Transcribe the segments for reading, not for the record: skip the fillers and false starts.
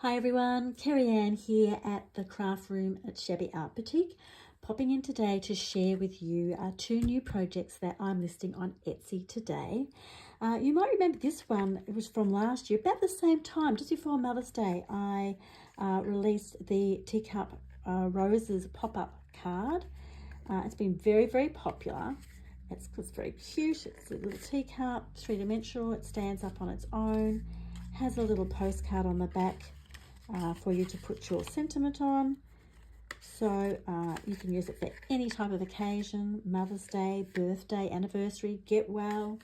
Hi everyone, Kerry Ann here at the craft room at Shabby Art Boutique, popping in today to share with you two new projects that I'm listing on Etsy today. You might remember this one, it was from last year, about the same time, just before Mother's Day. I released the Teacup Roses pop-up card. It's been very popular. It's very cute. It's a little teacup, three-dimensional. It stands up on its own, has a little postcard on the back for you to put your sentiment on. So you can use it for any type of occasion: Mother's Day, birthday, anniversary, get well,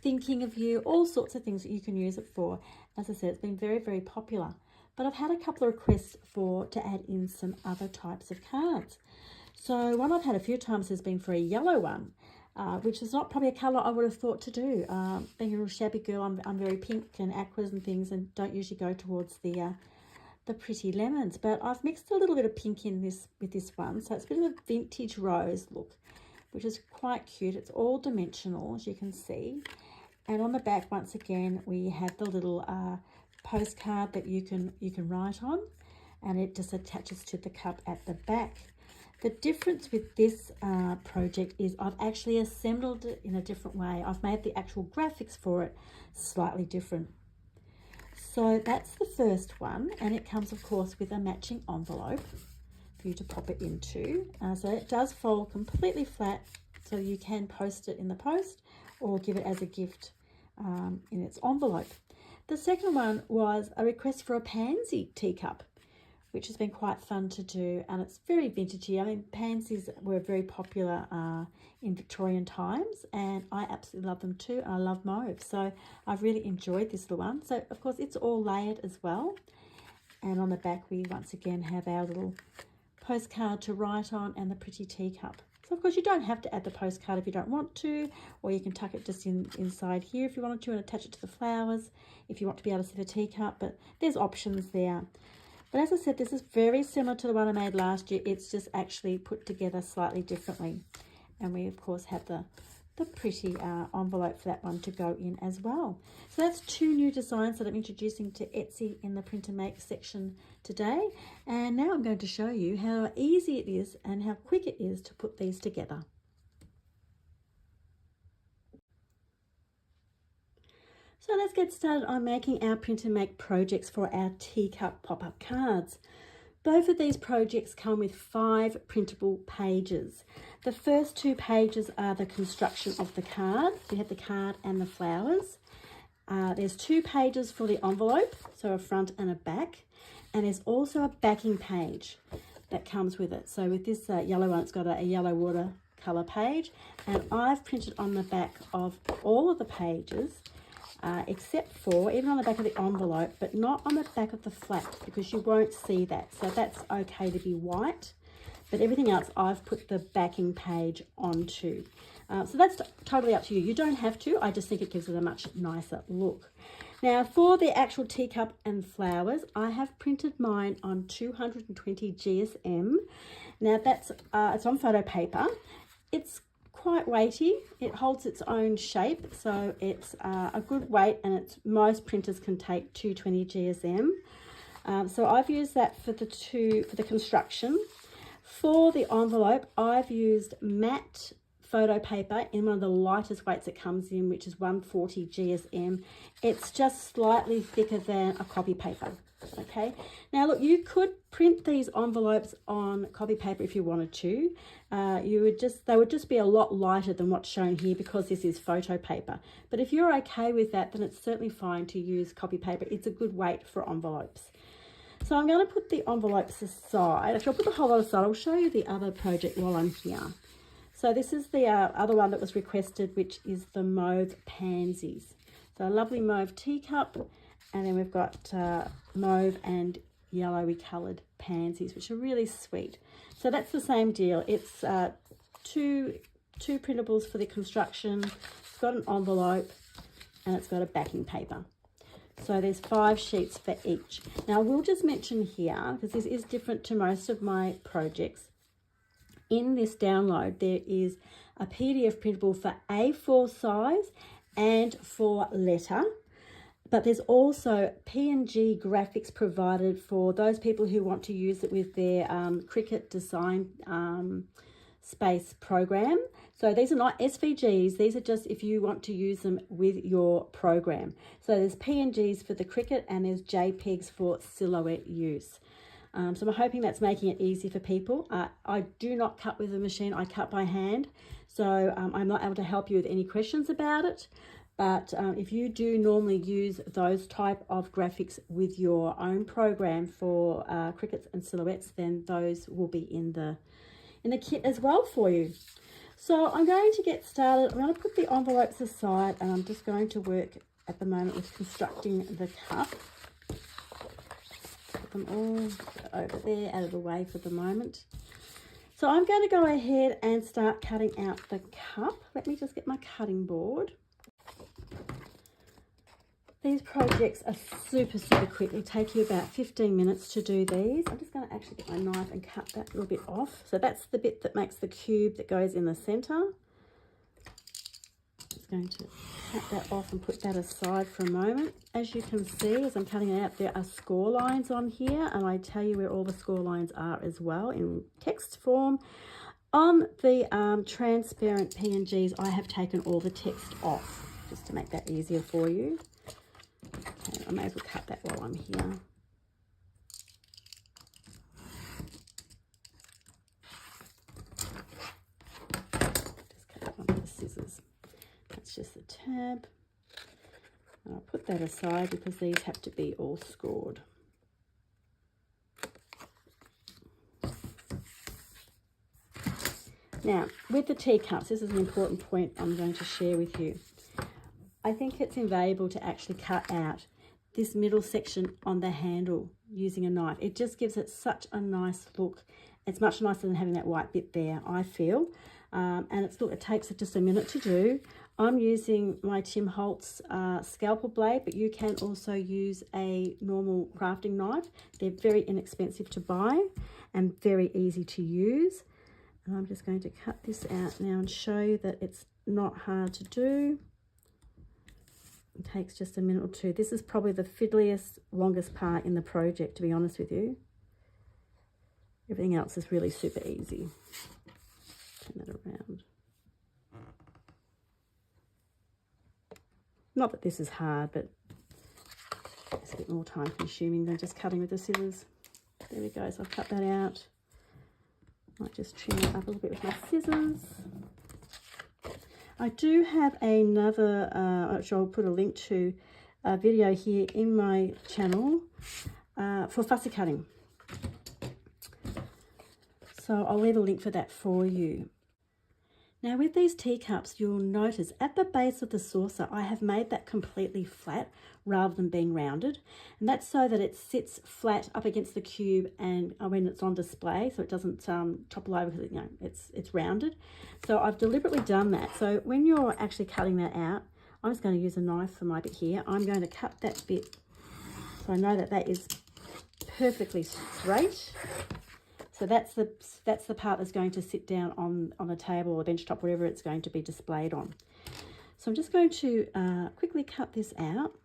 thinking of you, all sorts of things that you can use it for. As I said, it's been very popular, but I've had a couple of requests to add in some other types of cards. So one I've had a few times has been for a yellow one, which is not probably a colour I would have thought to do. Being a real shabby girl, I'm very pink and aquas and things, and don't usually go towards the pretty lemons, but I've mixed a little bit of pink in this with this one, so it's a bit of a vintage rose look, which is quite cute. It's all dimensional, as you can see, and on the back once again we have the little postcard that you can write on, and it just attaches to the cup at the back. The difference with this project is I've actually assembled it in a different way. I've made the actual graphics for it slightly different. So that's the first one, and it comes of course with a matching envelope for you to pop it into. So it does fold completely flat, so you can post it in the post or give it as a gift in its envelope. The second one was a request for a pansy teacup, which has been quite fun to do, and it's very vintagey. I mean, pansies were very popular in Victorian times, and I absolutely love them too, and I love mauve, so I've really enjoyed this little one. So of course it's all layered as well, and on the back we once again have our little postcard to write on and the pretty teacup. So of course you don't have to add the postcard if you don't want to, or you can tuck it just inside here if you wanted to and attach it to the flowers if you want to be able to see the teacup, but there's options there. But as I said, this is very similar to the one I made last year. It's just actually put together slightly differently. And we, of course, have the pretty envelope for that one to go in as well. So that's two new designs that I'm introducing to Etsy in the print and make section today. And now I'm going to show you how easy it is and how quick it is to put these together. So let's get started on making our print and make projects for our Teacup pop-up cards. Both of these projects come with 5 printable pages. The first 2 pages are the construction of the card. You have the card and the flowers. There's 2 pages for the envelope, so a front and a back. And there's also a backing page that comes with it. So with this yellow one, it's got a yellow watercolour page. And I've printed on the back of all of the pages, except for, even on the back of the envelope, but not on the back of the flap, because you won't see that. So that's okay to be white, but everything else I've put the backing page onto. So that's totally up to you. You don't have to. I just think it gives it a much nicer look. Now for the actual teacup and flowers, I have printed mine on 220 GSM. Now that's it's on photo paper. It's quite weighty. It holds its own shape, so it's a good weight, and most printers can take 220 GSM. So I've used that for the construction. For the envelope, I've used matte photo paper in one of the lightest weights it comes in, which is 140 GSM. It's just slightly thicker than a copy paper. Okay, now look, you could print these envelopes on copy paper if you wanted to. They would just be a lot lighter than what's shown here because this is photo paper. But if you're okay with that, then it's certainly fine to use copy paper. It's a good weight for envelopes. So I'm going to put the envelopes aside. Actually, I'll put the whole lot aside. I'll show you the other project while I'm here. So this is the other one that was requested, which is the Mauve Pansies. So a lovely mauve teacup, and then we've got mauve and yellowy coloured pansies, which are really sweet. So that's the same deal. It's two printables for the construction. It's got an envelope, and it's got a backing paper. So there's 5 sheets for each. Now I will just mention here, because this is different to most of my projects, in this download there is a PDF printable for A4 size and for letter. But there's also PNG graphics provided for those people who want to use it with their Cricut design space program. So these are not SVGs, these are just if you want to use them with your program. So there's PNGs for the Cricut and there's JPEGs for silhouette use. So I'm hoping that's making it easy for people. I do not cut with a machine, I cut by hand. So I'm not able to help you with any questions about it. But if you do normally use those type of graphics with your own program for Cricuts and silhouettes, then those will be in the kit as well for you. So I'm going to get started. I'm going to put the envelopes aside and I'm just going to work at the moment with constructing the cup. Put them all over there, out of the way for the moment. So I'm going to go ahead and start cutting out the cup. Let me just get my cutting board. These projects are super quick. They take you about 15 minutes to do these. I'm just going to actually get my knife and cut that little bit off. So that's the bit that makes the cube that goes in the center. Just going to cut that off and put that aside for a moment. As you can see, as I'm cutting it out, there are score lines on here, and I tell you where all the score lines are as well in text form. On the transparent PNGs, I have taken all the text off just to make that easier for you. Okay, I may as well cut that while I'm here. Just cut that one with the scissors. That's just the tab. And I'll put that aside because these have to be all scored. Now, with the teacups, this is an important point I'm going to share with you. I think it's invaluable to actually cut out this middle section on the handle using a knife. It just gives it such a nice look. It's much nicer than having that white bit there, I feel. And it takes just a minute to do. I'm using my Tim Holtz scalpel blade, but you can also use a normal crafting knife. They're very inexpensive to buy and very easy to use. And I'm just going to cut this out now and show you that it's not hard to do. It takes just a minute or two. This is probably the fiddliest, longest part in the project, to be honest with you. Everything else is really super easy. Turn that around. Not that this is hard, but it's a bit more time consuming than just cutting with the scissors. There we go, so I've cut that out. Might just trim it up a little bit with my scissors. I do have another, which I'll put a link to, a video here in my channel for fussy cutting. So I'll leave a link for that for you. Now with these teacups, you'll notice at the base of the saucer, I have made that completely flat rather than being rounded. And that's so that it sits flat up against the cube and when it's on display, so it doesn't topple over because it's rounded. So I've deliberately done that. So when you're actually cutting that out, I'm just going to use a knife for my bit here. I'm going to cut that bit so I know that that is perfectly straight. So that's the part that's going to sit down on the table or bench top, wherever it's going to be displayed on. So I'm just going to quickly cut this out.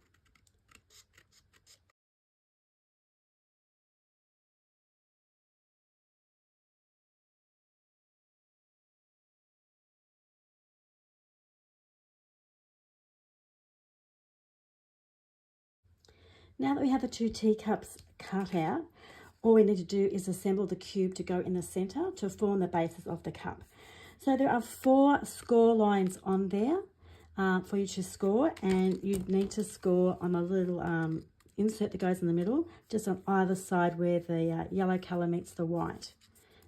Now that we have the two teacups cut out, all we need to do is assemble the cube to go in the center to form the basis of the cup. So there are 4 score lines on there for you to score, and you need to score on a little insert that goes in the middle, just on either side where the yellow color meets the white.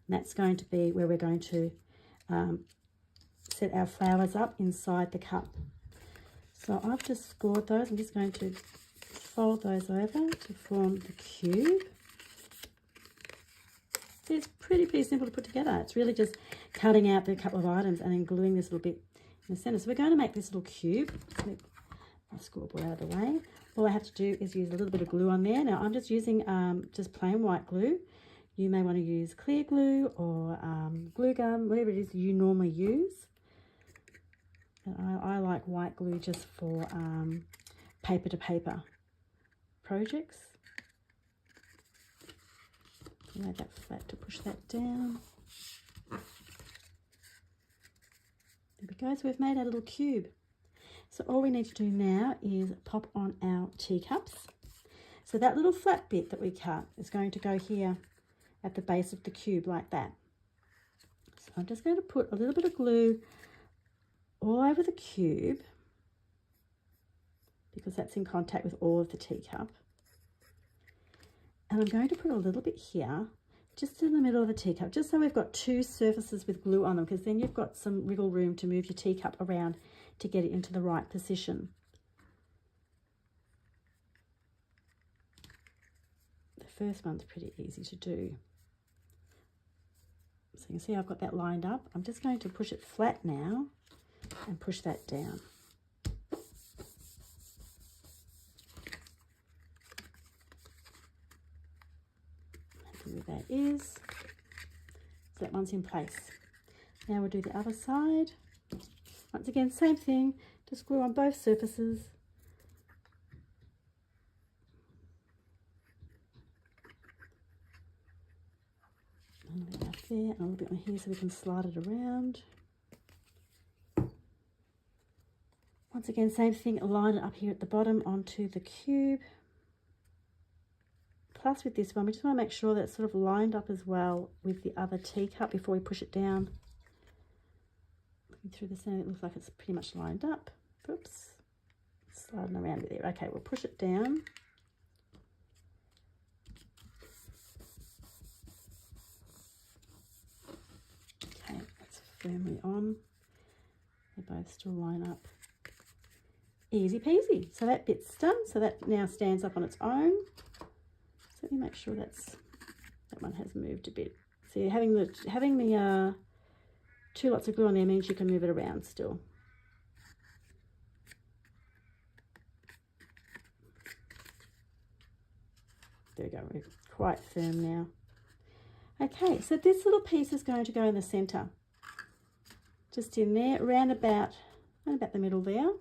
And that's going to be where we're going to set our flowers up inside the cup. So I've just scored those. I'm just going to fold those over to form the cube. It's pretty simple to put together. It's really just cutting out the couple of items and then gluing this little bit in the center. So we're going to make this little cube. Let my scoreboard out of the way. All I have to do is use a little bit of glue on there. Now I'm just using just plain white glue. You may want to use clear glue or glue gum, whatever it is you normally use. And I like white glue just for paper to paper projects. Lay that flat to push that down. There we go, so we've made our little cube. So all we need to do now is pop on our teacups. So that little flat bit that we cut is going to go here at the base of the cube like that. So I'm just going to put a little bit of glue all over the cube because that's in contact with all of the teacup. And I'm going to put a little bit here, just in the middle of the teacup, just so we've got two surfaces with glue on them, because then you've got some wiggle room to move your teacup around to get it into the right position. The first one's pretty easy to do. So you can see I've got that lined up. I'm just going to push it flat now and push that down. Where that is. So that one's in place. Now we'll do the other side. Once again, same thing, just glue on both surfaces. A little bit up there, and a little bit on here so we can slide it around. Once again, same thing, align it up here at the bottom onto the cube. Plus with this one, we just want to make sure that it's sort of lined up as well with the other teacup before we push it down. Looking through the center, it looks like it's pretty much lined up. Oops, sliding around with there. Okay, we'll push it down. Okay, that's firmly on. They both still line up. Easy peasy. So that bit's done. So that now stands up on its own. Let me make sure that one has moved a bit. See, having the two lots of glue on there means you can move it around still. There we go, we're quite firm now. Okay, so this little piece is going to go in the center. Just in there, around about the middle there.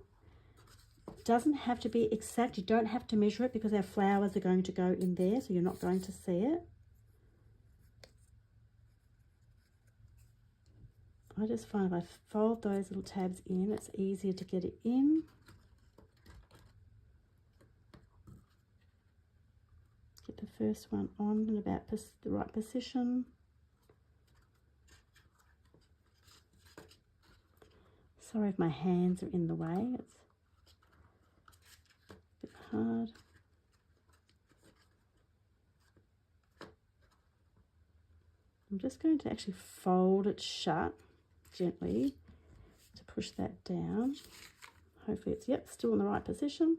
Doesn't have to be exact. You don't have to measure it because our flowers are going to go in there, so you're not going to see it. I just find if I fold those little tabs in, it's easier to get it in. Get the first one on in about the right position. Sorry if my hands are in the way. It's hard. I'm just going to actually fold it shut gently to push that down. Hopefully it's, yep, still in the right position.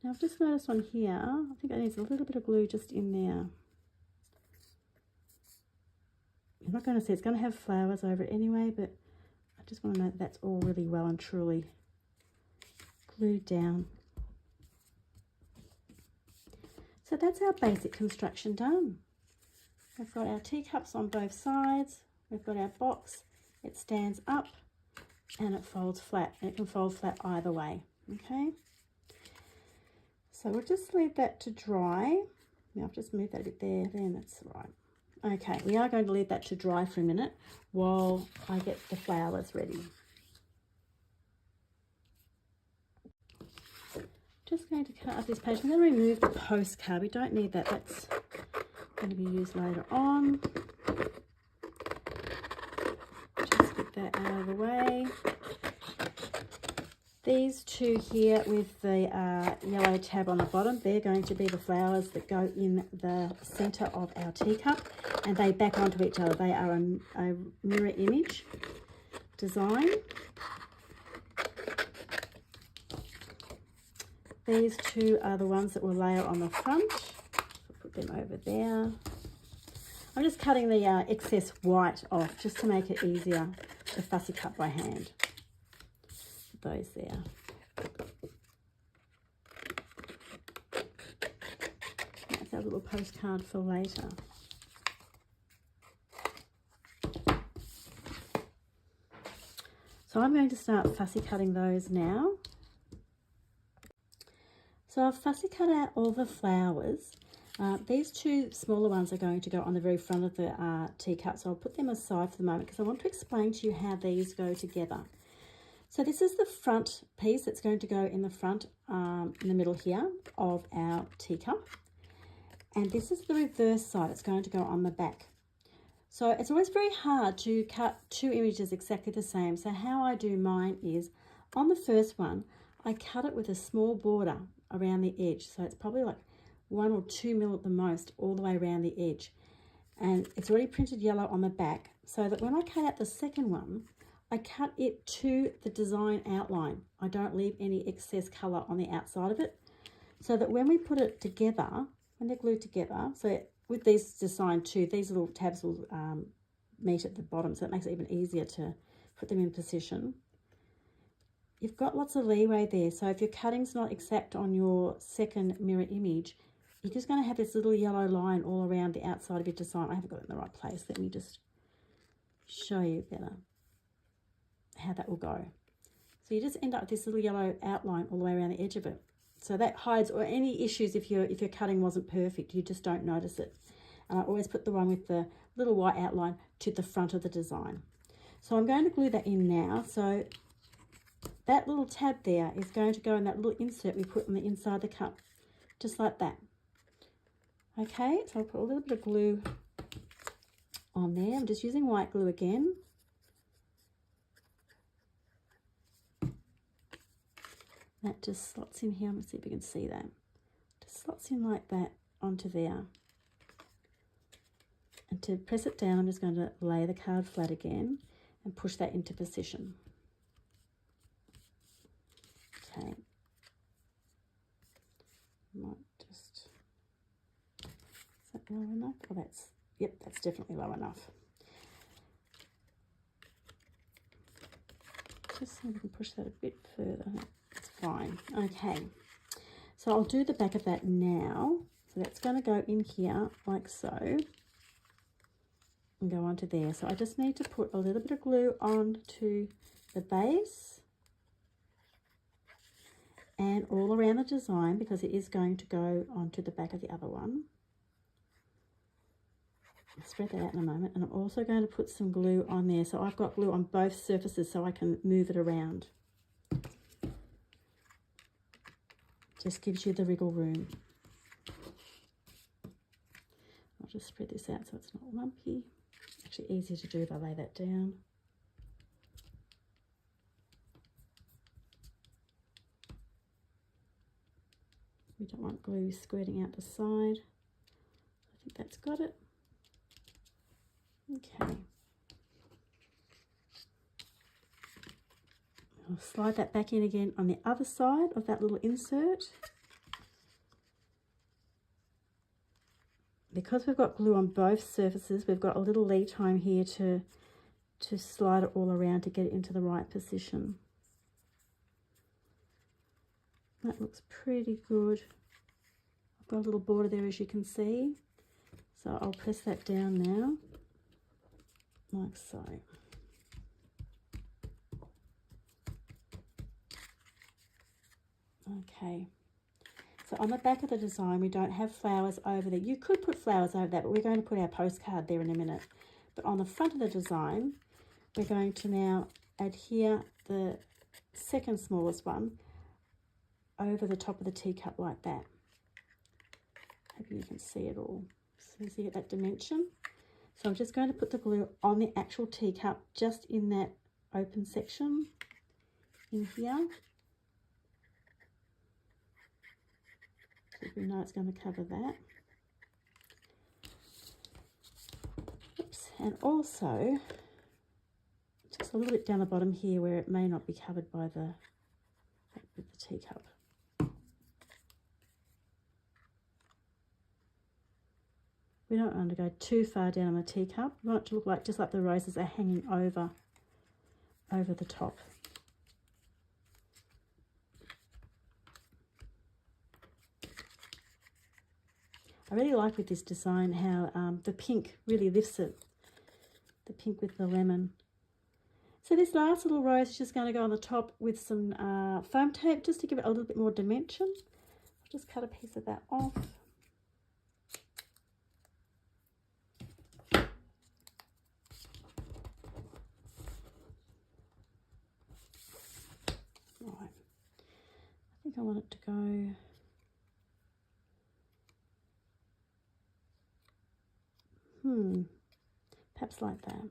Now I've just noticed on here, I think it needs a little bit of glue just in there. You're not going to see, it's going to have flowers over it anyway, but I just want to know that that's all really well and truly glued down. So that's our basic construction done. We've got our teacups on both sides. We've got our box. It stands up and it folds flat. And it can fold flat either way. Okay. So we'll just leave that to dry. Now I've just moved that a bit there. Then that's right. Okay. We are going to leave that to dry for a minute while I get the flowers ready. Just going to cut up this page. I'm going to remove the postcard. We don't need that. That's going to be used later on. Just get that out of the way. These two here with the yellow tab on the bottom, they're going to be the flowers that go in the center of our teacup, and they back onto each other. They are a mirror image design. These two are the ones that will layer on the front. I'll put them over there. I'm just cutting the excess white off just to make it easier to fussy cut by hand. Put those there. That's our little postcard for later. So I'm going to start fussy cutting those now. So I've fussy cut out all the flowers. These two smaller ones are going to go on the very front of the teacup, so I'll put them aside for the moment because I want to explain to you how these go together. So this is the front piece that's going to go in the front, in the middle here of our teacup. And this is the reverse side. It's going to go on the back. So it's always very hard to cut two images exactly the same. So how I do mine is, on the first one, I cut it with a small border around the edge. So it's probably like 1 or 2 mil at the most, all the way around the edge. And it's already printed yellow on the back, so that when I cut out the second one, I cut it to the design outline. I don't leave any excess colour on the outside of it, so that when we put it together, when they're glued together, so with these designed too, these little tabs will meet at the bottom, so it makes it even easier to put them in position. You've got lots of leeway there, so if your cutting's not exact on your second mirror image, you're just going to have this little yellow line all around the outside of your design. I haven't got it in the right place. Let me just show you better how that will go. So you just end up with this little yellow outline all the way around the edge of it. So that hides or any issues if your cutting wasn't perfect. You just don't notice it. And I always put the one with the little white outline to the front of the design. So I'm going to glue that in now. So that little tab there is going to go in that little insert we put on the inside of the cup, just like that. Okay, so I'll put a little bit of glue on there. I'm just using white glue again. That just slots in here. I'm going to see if you can see that. Just slots in like that onto there. And to press it down, I'm just going to lay the card flat again and push that into position. Okay. Might just... Is that low enough? Oh, that's, yep, that's definitely low enough. Just see if we can push that a bit further. That's fine. Okay. So I'll do the back of that now. So that's going to go in here like so. And go onto there. So I just need to put a little bit of glue onto the base. And all around the design, because it is going to go onto the back of the other one. I'll spread that out in a moment, and I'm also going to put some glue on there. So I've got glue on both surfaces so I can move it around. Just gives you the wriggle room. I'll just spread this out so it's not lumpy. Actually easier to do if I lay that down. We don't want glue squirting out the side. I think that's got it. Okay. I'll slide that back in again on the other side of that little insert. Because we've got glue on both surfaces, we've got a little lead time here to slide it all around to get it into the right position. That looks pretty good. I've got a little border there, as you can see. So I'll press that down now, like so. Okay. So on the back of the design, we don't have flowers over there. You could put flowers over that, but we're going to put our postcard there in a minute. But on the front of the design, we're going to now adhere the second smallest one over the top of the teacup like that. Hoping you can see it all. So you get that dimension. So I'm just going to put the glue on the actual teacup, just in that open section in here. So we know it's going to cover that. Oops. And also, just a little bit down the bottom here where it may not be covered by the teacup. We don't want to go too far down on the teacup. We want it to look like just like the roses are hanging over the top. I really like with this design how the pink really lifts it. The pink with the lemon. So this last little rose is just going to go on the top with some foam tape just to give it a little bit more dimension. I'll Just cut a piece of that off. Right. I think I want it to go perhaps like that.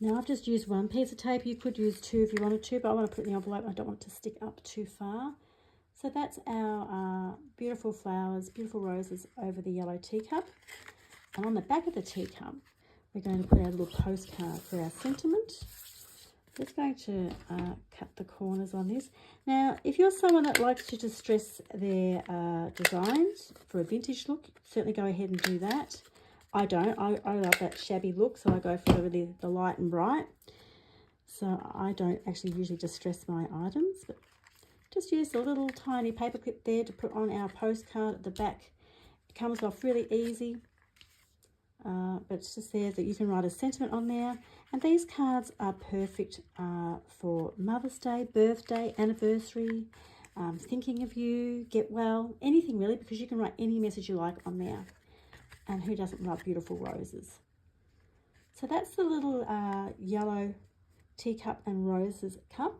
Now I've just used one piece of tape. You could use two if you wanted to, but I want to put it in the envelope. I don't want it to stick up too far. So that's our beautiful flowers, beautiful roses over the yellow teacup. And on the back of the teacup, we're going to put our little postcard for our sentiment. Just going to cut the corners on this. Now, if you're someone that likes to distress their designs for a vintage look, certainly go ahead and do that. I don't. I love that shabby look, so I go for the light and bright. So I don't actually usually distress my items, but just use a little tiny paper clip there to put on our postcard at the back. It comes off really easy, but it's just there that you can write a sentiment on there. And these cards are perfect for Mother's Day, birthday, anniversary, thinking of you, get well, anything really, because you can write any message you like on there. And who doesn't love beautiful roses? So that's the little yellow Teacup and Roses cup.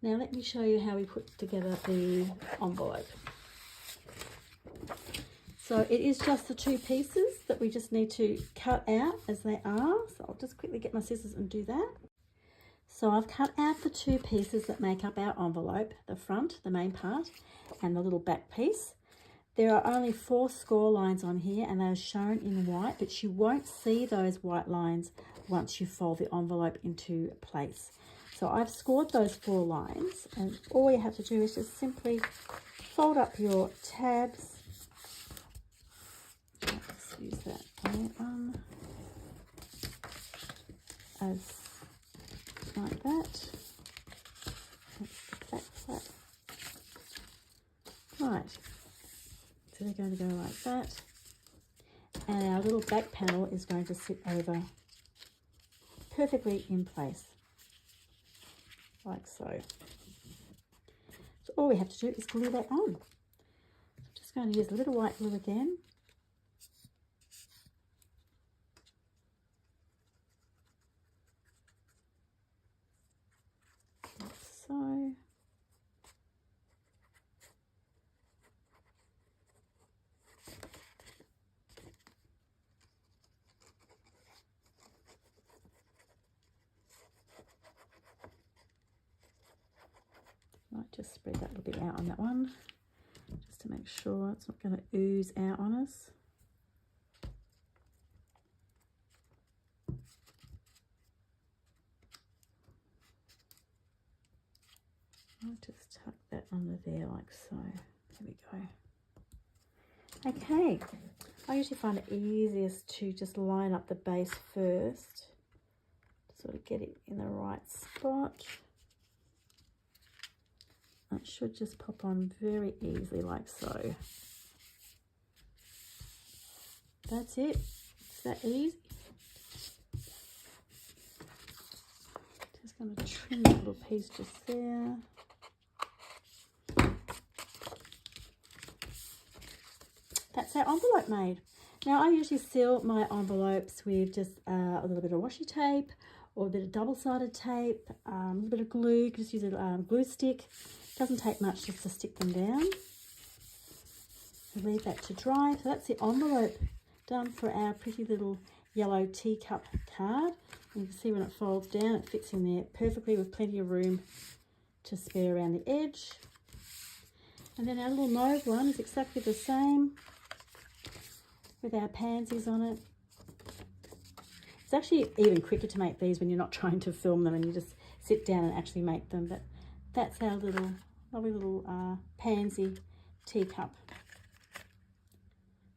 Now let me show you how we put together the envelope. So it is just the two pieces that we just need to cut out as they are. So I'll just quickly get my scissors and do that. So I've cut out the two pieces that make up our envelope, the front, the main part, and the little back piece. There are only 4 score lines on here and they are shown in white, but you won't see those white lines once you fold the envelope into place. So I've scored those 4 lines, and all you have to do is just simply fold up your tabs. Let's use that one as like that. That's the back flap. Right. So they're going to go like that. And our little back panel is going to sit over perfectly in place. Like so. So all we have to do is glue that on. So I'm just going to use a little white glue again. Like so. Might just spread that little bit out on that one, just to make sure it's not going to ooze out on us. I'll just tuck that under there like so. There we go. Okay, I usually find it easiest to just line up the base first, to sort of get it in the right spot. It should just pop on very easily like so. That's it. It's that easy. Just going to trim that little piece just there. That's our envelope made. Now I usually seal my envelopes with just a little bit of washi tape or a bit of double-sided tape, a little bit of glue. You can just use a glue stick. Doesn't take much just to stick them down. Leave that to dry. So that's the envelope done for our pretty little yellow teacup card. And you can see when it folds down, it fits in there perfectly with plenty of room to spare around the edge. And then our little mauve one is exactly the same with our pansies on it. It's actually even quicker to make these when you're not trying to film them and you just sit down and actually make them. But that's our little lovely little pansy teacup,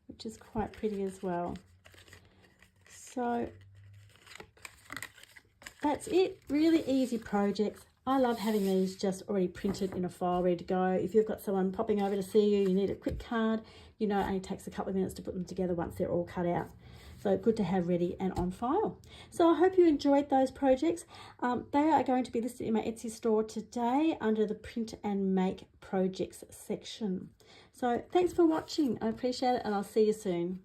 which is quite pretty as well. So that's it. Really easy projects. I love having these just already printed in a file ready to go. If you've got someone popping over to see you, you need a quick card, you know, it only takes a couple of minutes to put them together once they're all cut out. So good to have ready and on file. So I hope you enjoyed those projects. They are going to be listed in my Etsy store today under the Print and Make Projects section. So thanks for watching. I appreciate it, and I'll see you soon.